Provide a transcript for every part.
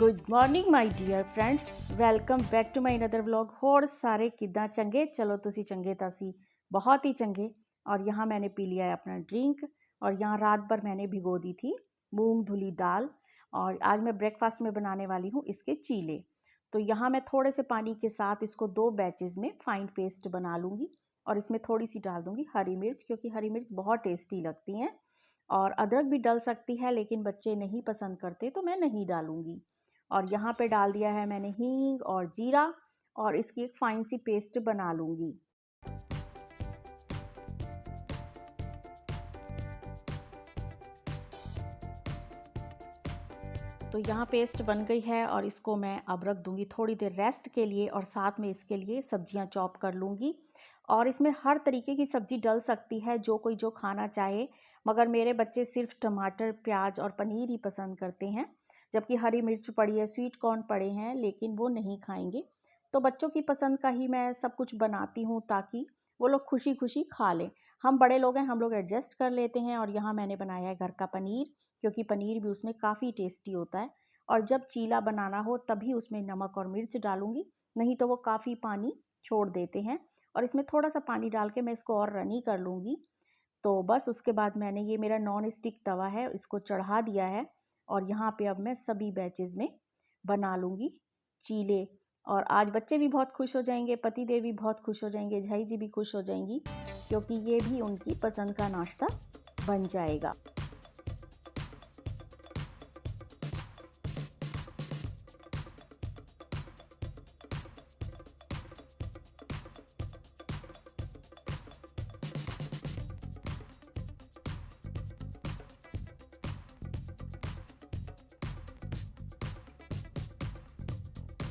Good morning my dear friends, welcome back to my another vlog. ਹੋਰ ਸਾਰੇ ਕਿੱਦਾਂ ਚੰਗੇ? ਚलो ਤੁਸੀਂ चंगे तो सी बहुत ही चंगे। और यहाँ मैंने पी लिया है अपना ड्रिंक। और यहाँ रात भर मैंने भिगो दी थी मूंग धुली दाल। और आज मैं ब्रेकफास्ट में बनाने वाली हूँ इसके चीले। तो यहाँ मैं थोड़े से पानी के साथ इसको 2 बैचेज़ में फ़ाइन पेस्ट बना लूँगी। और इसमें थोड़ी सी डाल दूँगी हरी मिर्च, क्योंकि हरी मिर्च बहुत टेस्टी लगती हैं। और अदरक भी डल सकती है, लेकिन बच्चे नहीं पसंद करते तो मैं नहीं डालूँगी। और यहाँ पे डाल दिया है मैंने हींग और जीरा, और इसकी एक फाइन सी पेस्ट बना लूँगी। तो यहाँ पेस्ट बन गई है और इसको मैं अब रख दूँगी थोड़ी देर रेस्ट के लिए। और साथ में इसके लिए सब्जियाँ चॉप कर लूँगी। और इसमें हर तरीके की सब्ज़ी डल सकती है, जो कोई जो खाना चाहे। मगर मेरे बच्चे सिर्फ टमाटर, प्याज और पनीर ही पसंद करते हैं। जबकि हरी मिर्च पड़ी है, स्वीट कॉर्न पड़े हैं, लेकिन वो नहीं खाएंगे। तो बच्चों की पसंद का ही मैं सब कुछ बनाती हूँ, ताकि वो लोग खुशी खुशी खा लें। हम बड़े लोग हैं, हम लोग एडजस्ट कर लेते हैं। और यहाँ मैंने बनाया है घर का पनीर, क्योंकि पनीर भी उसमें काफ़ी टेस्टी होता है। और जब चीला बनाना हो तभी उसमें नमक और मिर्च डालूँगी, नहीं तो वो काफ़ी पानी छोड़ देते हैं। और इसमें थोड़ा सा पानी डाल के मैं इसको और रनी कर लूँगी। तो बस उसके बाद मैंने ये मेरा नॉन स्टिक तवा है, इसको चढ़ा दिया है। और यहाँ पे अब मैं सभी बैचेज़ में बना लूँगी चीले। और आज बच्चे भी बहुत खुश हो जाएंगे, पति देव भी बहुत खुश हो जाएंगे, झाई जी भी खुश हो जाएंगी, क्योंकि ये भी उनकी पसंद का नाश्ता बन जाएगा।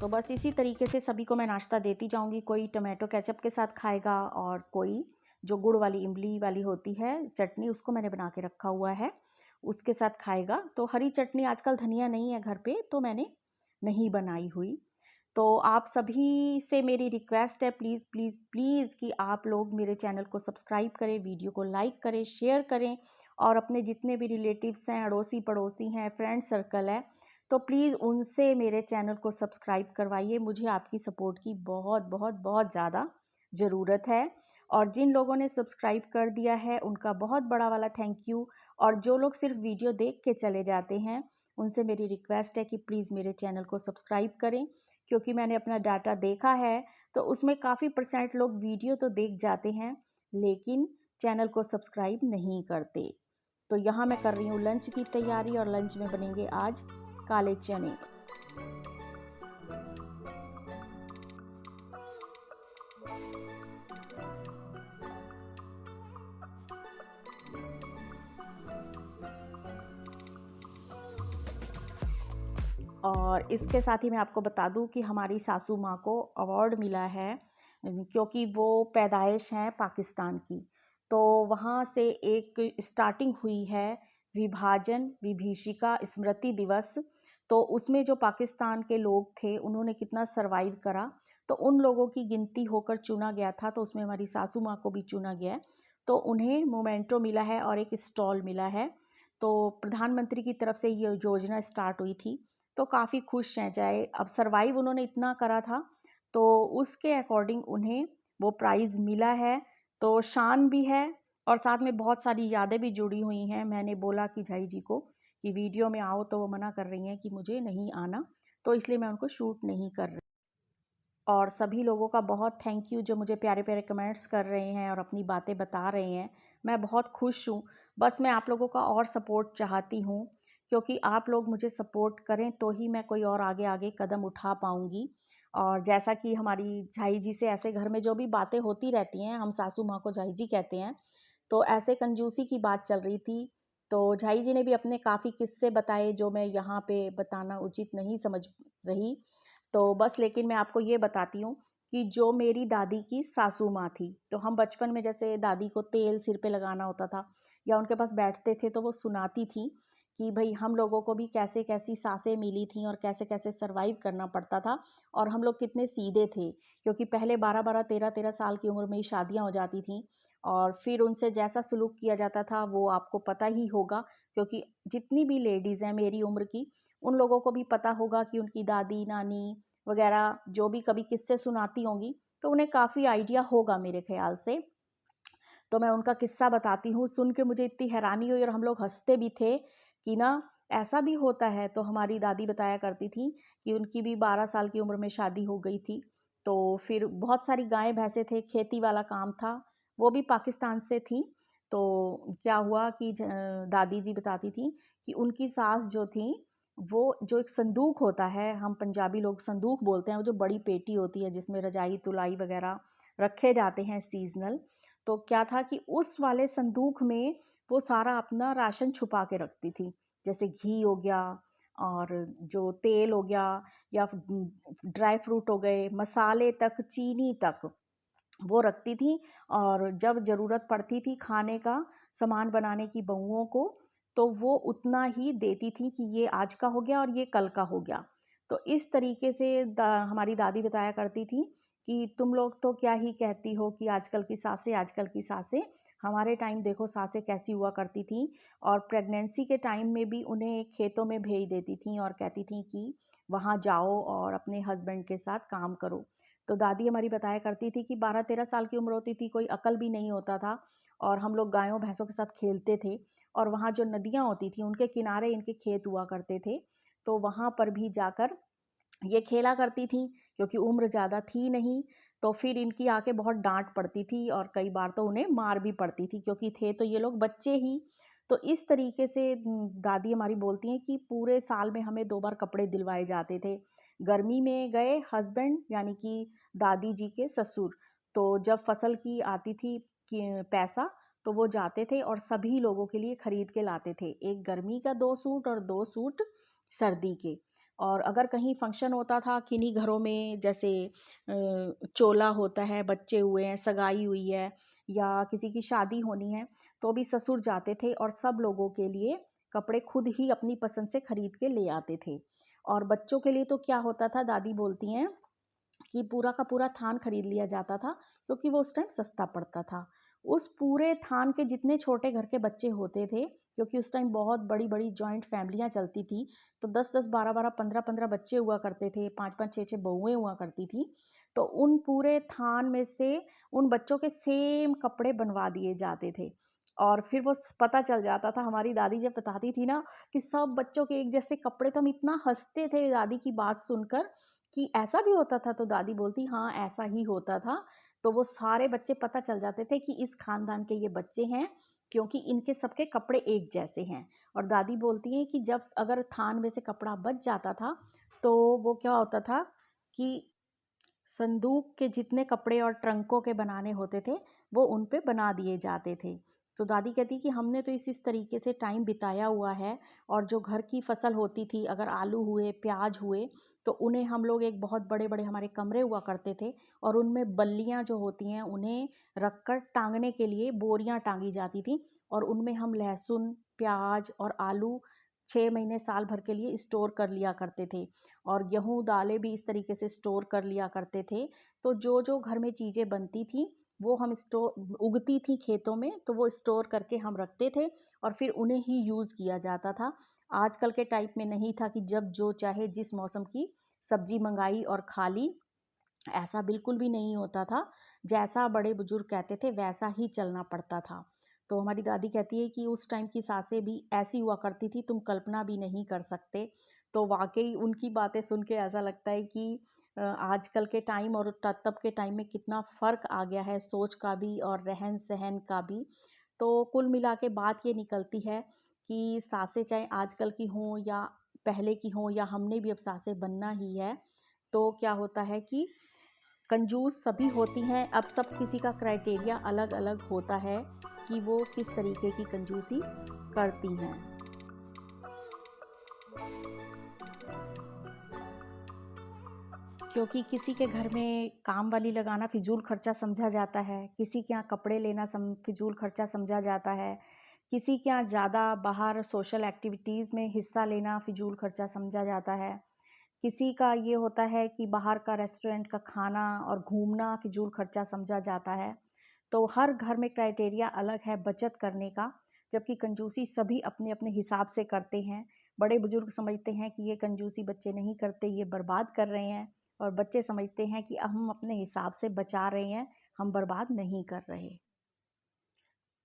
तो बस इसी तरीके से सभी को मैं नाश्ता देती जाऊंगी। कोई टमाटो केचप के साथ खाएगा, और कोई जो गुड़ वाली इमली वाली होती है चटनी, उसको मैंने बना के रखा हुआ है, उसके साथ खाएगा। तो हरी चटनी, आजकल धनिया नहीं है घर पे, तो मैंने नहीं बनाई हुई। तो आप सभी से मेरी रिक्वेस्ट है, प्लीज़ प्लीज़ प्लीज़, कि आप लोग मेरे चैनल को सब्सक्राइब करें, वीडियो को लाइक करें, शेयर करें। और अपने जितने भी रिलेटिव्स हैं, अड़ोसी पड़ोसी हैं, फ्रेंड सर्कल है, तो प्लीज़ उनसे मेरे चैनल को सब्सक्राइब करवाइए। मुझे आपकी सपोर्ट की बहुत बहुत बहुत ज़्यादा ज़रूरत है। और जिन लोगों ने सब्सक्राइब कर दिया है, उनका बहुत बड़ा वाला थैंक यू। और जो लोग सिर्फ वीडियो देख के चले जाते हैं, उनसे मेरी रिक्वेस्ट है कि प्लीज़ मेरे चैनल को सब्सक्राइब करें। क्योंकि मैंने अपना डाटा देखा है, तो उसमें काफ़ी % लोग वीडियो तो देख जाते हैं, लेकिन चैनल को सब्सक्राइब नहीं करते। तो यहाँ मैं कर रही हूँ लंच की तैयारी, और लंच में बनेंगे आज काले चने। और इसके साथ ही मैं आपको बता दूं कि हमारी सासू माँ को अवार्ड मिला है, क्योंकि वो पैदाइश हैं पाकिस्तान की। तो वहाँ से एक स्टार्टिंग हुई है विभाजन विभीषिका स्मृति दिवस। तो उसमें जो पाकिस्तान के लोग थे, उन्होंने कितना सरवाइव करा, तो उन लोगों की गिनती होकर चुना गया था। तो उसमें हमारी सासू माँ को भी चुना गया है। तो उन्हें मोमेंटो मिला है और एक स्टॉल मिला है। तो प्रधानमंत्री की तरफ से ये योजना स्टार्ट हुई थी, तो काफ़ी खुश हैं। चाहे अब सरवाइव उन्होंने इतना करा था, तो उसके अकॉर्डिंग उन्हें वो प्राइज़ मिला है। तो शान भी है, और साथ में बहुत सारी यादें भी जुड़ी हुई हैं। मैंने बोला कि झाई जी को कि वीडियो में आओ, तो वो मना कर रही हैं कि मुझे नहीं आना, तो इसलिए मैं उनको शूट नहीं कर रही। और सभी लोगों का बहुत थैंक यू, जो मुझे प्यारे प्यारे कमेंट्स कर रहे हैं और अपनी बातें बता रहे हैं। मैं बहुत खुश हूँ। बस मैं आप लोगों का और सपोर्ट चाहती हूँ, क्योंकि आप लोग मुझे सपोर्ट करें तो ही मैं कोई और आगे आगे कदम उठा पाऊँगी। और जैसा कि हमारी झाई जी से ऐसे घर में जो भी बातें होती रहती हैं, हम सासू माँ को झाई जी कहते हैं, तो ऐसे कंजूसी की बात चल रही थी। तो झाई जी ने भी अपने काफ़ी किस्से बताए, जो मैं यहाँ पे बताना उचित नहीं समझ रही। तो बस, लेकिन मैं आपको ये बताती हूँ कि जो मेरी दादी की सासू माँ थी, तो हम बचपन में जैसे दादी को तेल सिर पे लगाना होता था, या उनके पास बैठते थे, तो वो सुनाती थी कि भाई हम लोगों को भी कैसे कैसी सासें मिली थी, और कैसे कैसे सरवाइव करना पड़ता था, और हम लोग कितने सीधे थे। क्योंकि पहले 12-12, 13-13 साल की उम्र में ही शादियाँ हो जाती थीं, और फिर उनसे जैसा सलूक किया जाता था वो आपको पता ही होगा। क्योंकि जितनी भी लेडीज़ हैं मेरी उम्र की, उन लोगों को भी पता होगा कि उनकी दादी नानी वगैरह जो भी कभी किस्से सुनाती होंगी, तो उन्हें काफ़ी आइडिया होगा मेरे ख्याल से। तो मैं उनका किस्सा बताती हूँ, सुन के मुझे इतनी हैरानी हुई और हम लोग हँसते भी थे कि ना ऐसा भी होता है। तो हमारी दादी बताया करती थी कि उनकी भी 12 साल की उम्र में शादी हो गई थी। तो फिर बहुत सारी गायें भैंसे थे, खेती वाला काम था, वो भी पाकिस्तान से थी। तो क्या हुआ कि दादी जी बताती थी कि उनकी सास जो थी, वो जो एक संदूक होता है, हम पंजाबी लोग संदूक बोलते हैं, वो जो बड़ी पेटी होती है जिसमें रजाई तुलाई वगैरह रखे जाते हैं सीजनल। तो क्या था कि उस वाले संदूक में वो सारा अपना राशन छुपा के रखती थी। जैसे घी हो गया और जो तेल हो गया या ड्राई फ्रूट हो गए, मसाले तक, चीनी तक वो रखती थी। और जब ज़रूरत पड़ती थी खाने का सामान बनाने की बहुओं को, तो वो उतना ही देती थी कि ये आज का हो गया और ये कल का हो गया। तो इस तरीके से हमारी दादी बताया करती थी कि तुम लोग तो क्या ही कहती हो कि आजकल की सासें, आजकल की सासें, हमारे टाइम देखो सासें कैसी हुआ करती थी। और प्रेगनेंसी के टाइम में भी उन्हें खेतों में भेज देती थी और कहती थी कि वहाँ जाओ और अपने हस्बैंड के साथ काम करो। तो दादी हमारी बताया करती थी कि 12-13 साल की उम्र होती थी, कोई अकल भी नहीं होता था और हम लोग गायों भैंसों के साथ खेलते थे। और वहाँ जो नदियाँ होती थी उनके किनारे इनके खेत हुआ करते थे। तो वहाँ पर भी जाकर ये खेला करती थी, क्योंकि उम्र ज़्यादा थी नहीं। तो फिर इनकी आके बहुत डांट पड़ती थी और कई बार तो उन्हें मार भी पड़ती थी, क्योंकि थे तो ये लोग बच्चे ही। तो इस तरीके से दादी हमारी बोलती हैं कि पूरे साल में हमें 2 बार कपड़े दिलवाए जाते थे। गर्मी में गए हस्बैंड यानी कि दादी जी के ससुर, तो जब फसल की आती थी कि पैसा, तो वो जाते थे और सभी लोगों के लिए खरीद के लाते थे, एक गर्मी का 2 सूट और 2 सूट सर्दी के। और अगर कहीं फंक्शन होता था किन्हीं घरों में, जैसे चोला होता है, बच्चे हुए हैं, सगाई हुई है या किसी की शादी होनी है, तो भी ससुर जाते थे और सब लोगों के लिए कपड़े खुद ही अपनी पसंद से खरीद के ले आते थे। और बच्चों के लिए तो क्या होता था, दादी बोलती हैं कि पूरा का पूरा थान खरीद लिया जाता था, क्योंकि वो उस टाइम सस्ता पड़ता था। उस पूरे थान के जितने छोटे घर के बच्चे होते थे, क्योंकि उस टाइम बहुत बड़ी-बड़ी जॉइंट फैमिलियाँ चलती थी, तो 10-10, 12-12, 15-15 बच्चे हुआ करते थे, 5-5, 6-6 बहुएँ हुआ करती थी। तो उन पूरे थान में से उन बच्चों के सेम कपड़े बनवा दिए जाते थे। और फिर वो पता चल जाता था, हमारी दादी जब बताती थी ना कि सब बच्चों के एक जैसे कपड़े, तो हम इतना हँसते थे दादी की बात सुनकर कि ऐसा भी होता था। तो दादी बोलती हाँ ऐसा ही होता था। तो वो सारे बच्चे पता चल जाते थे कि इस खानदान के ये बच्चे हैं, क्योंकि इनके सबके कपड़े एक जैसे हैं। और दादी बोलती हैं कि जब अगर थान में से कपड़ा बच जाता था, तो वो क्या होता था कि संदूक के जितने कपड़े और ट्रंकों के बनाने होते थे, वो उन पे बना दिए जाते थे। तो दादी कहती कि हमने तो इस तरीके से टाइम बिताया हुआ है। और जो घर की फसल होती थी, अगर आलू हुए, प्याज हुए, तो उन्हें हम लोग एक बहुत बड़े-बड़े हमारे कमरे हुआ करते थे और उनमें बल्लियाँ जो होती हैं, उन्हें रखकर टाँगने के लिए बोरियाँ टाँगी जाती थी और उनमें हम लहसुन, प्याज और आलू 6 महीने, साल भर के लिए स्टोर कर लिया करते थे। और गेहूँ, दालें भी इस तरीके से स्टोर कर लिया करते थे। तो जो-जो घर में चीज़ें बनती थीं, वो हम उगती थी खेतों में, तो वो स्टोर करके हम रखते थे और फिर उन्हें ही यूज़ किया जाता था। आजकल के टाइप में नहीं था कि जब जो चाहे जिस मौसम की सब्ज़ी मंगाई और खा ली, ऐसा बिल्कुल भी नहीं होता था। जैसा बड़े-बुजुर्ग कहते थे, वैसा ही चलना पड़ता था। तो हमारी दादी कहती है कि उस टाइम की सासें भी ऐसी हुआ करती थी, तुम कल्पना भी नहीं कर सकते। तो वाक़ई उनकी बातें सुन के ऐसा लगता है कि आजकल के टाइम और तब के टाइम में कितना फ़र्क आ गया है, सोच का भी और रहन-सहन का भी। तो कुल मिला के बात ये निकलती है कि सासें चाहे आजकल की हों या पहले की हों, या हमने भी अब सासें बनना ही है। तो क्या होता है कि कंजूस सभी होती हैं, अब सब किसी का क्राइटेरिया अलग-अलग होता है कि वो किस तरीके की कंजूसी करती हैं। क्योंकि किसी के घर में काम वाली लगाना फिजूल खर्चा समझा जाता है, किसी के यहाँ कपड़े लेना फिजूल खर्चा समझा जाता है, किसी के यहाँ ज़्यादा बाहर सोशल एक्टिविटीज़ में हिस्सा लेना फिजूल खर्चा समझा जाता है, किसी का ये होता है कि बाहर का रेस्टोरेंट का खाना और घूमना फिजूल खर्चा समझा जाता है। तो हर घर में क्राइटेरिया अलग है बचत करने का, जबकि कंजूसी सभी अपने अपने हिसाब से करते हैं। बड़े बुजुर्ग समझते हैं कि ये कंजूसी बच्चे नहीं करते, ये बर्बाद कर रहे हैं, और बच्चे समझते हैं कि हम अपने हिसाब से बचा रहे हैं, हम बर्बाद नहीं कर रहे।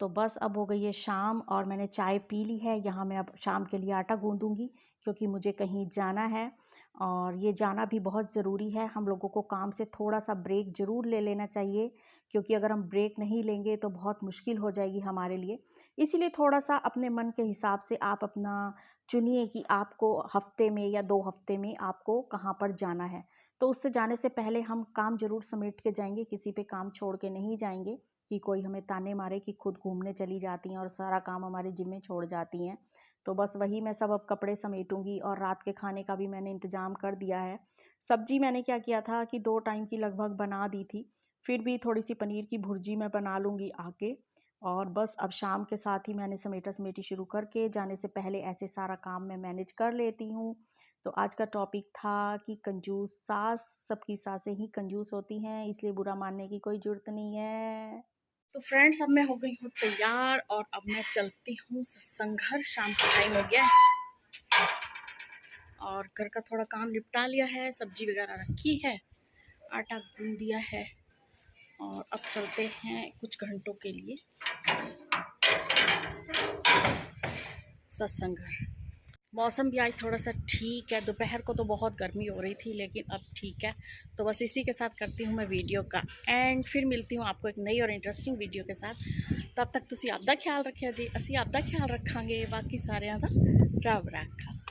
तो बस अब हो गई है शाम और मैंने चाय पी ली है। यहाँ मैं अब शाम के लिए आटा गूँधूँगी क्योंकि मुझे कहीं जाना है, और ये जाना भी बहुत ज़रूरी है। हम लोगों को काम से थोड़ा-सा ब्रेक ज़रूर ले लेना चाहिए, क्योंकि अगर हम ब्रेक नहीं लेंगे तो बहुत मुश्किल हो जाएगी हमारे लिए। इसीलिए थोड़ा-सा अपने मन के हिसाब से आप अपना चुनिए कि आपको हफ़्ते में या 2 हफ़्ते में आपको कहाँ पर जाना है। तो उससे जाने से पहले हम काम ज़रूर समेट के जाएँगे, किसी पे काम छोड़ के नहीं जाएँगे कि कोई हमें ताने मारे कि खुद घूमने चली जाती हैं और सारा काम हमारे ज़िम्मे छोड़ जाती हैं। तो बस वही मैं सब अब कपड़े समेटूँगी, और रात के खाने का भी मैंने इंतज़ाम कर दिया है। सब्ज़ी मैंने क्या किया था कि 2 टाइम की लगभग बना दी थी, फिर भी थोड़ी-सी पनीर की भुर्जी मैं बना लूँगी आके, और बस अब शाम के साथ ही मैंने समेटा-समेटी शुरू करके जाने से पहले ऐसे सारा काम मैं मैनेज कर लेती हूँ। तो आज का टॉपिक था कि कंजूस सास, सबकी सासें ही कंजूस होती हैं, इसलिए बुरा मानने की कोई ज़रूरत नहीं है। तो फ्रेंड्स, अब मैं हो गई हूँ तैयार और अब मैं चलती हूँ सत्संग घर। शाम का टाइम हो गया है और घर का थोड़ा काम निपटा लिया है, सब्जी वगैरह रखी है, आटा गूंद दिया है, और अब चलते हैं कुछ घंटों के लिए सत्संग घर। मौसम भी आज थोड़ा सा ठीक है, दोपहर को तो बहुत गर्मी हो रही थी लेकिन अब ठीक है। तो बस इसी के साथ करती हूँ मैं वीडियो का एंड, फिर मिलती हूँ आपको एक नई और इंटरेस्टिंग वीडियो के साथ। तब तक तुसी आपदा ख्याल रखिया जी, असी आपदा ख्याल रखांगे, बाकी सारिਆਂ ਦਾ ਰੱਬ राखा।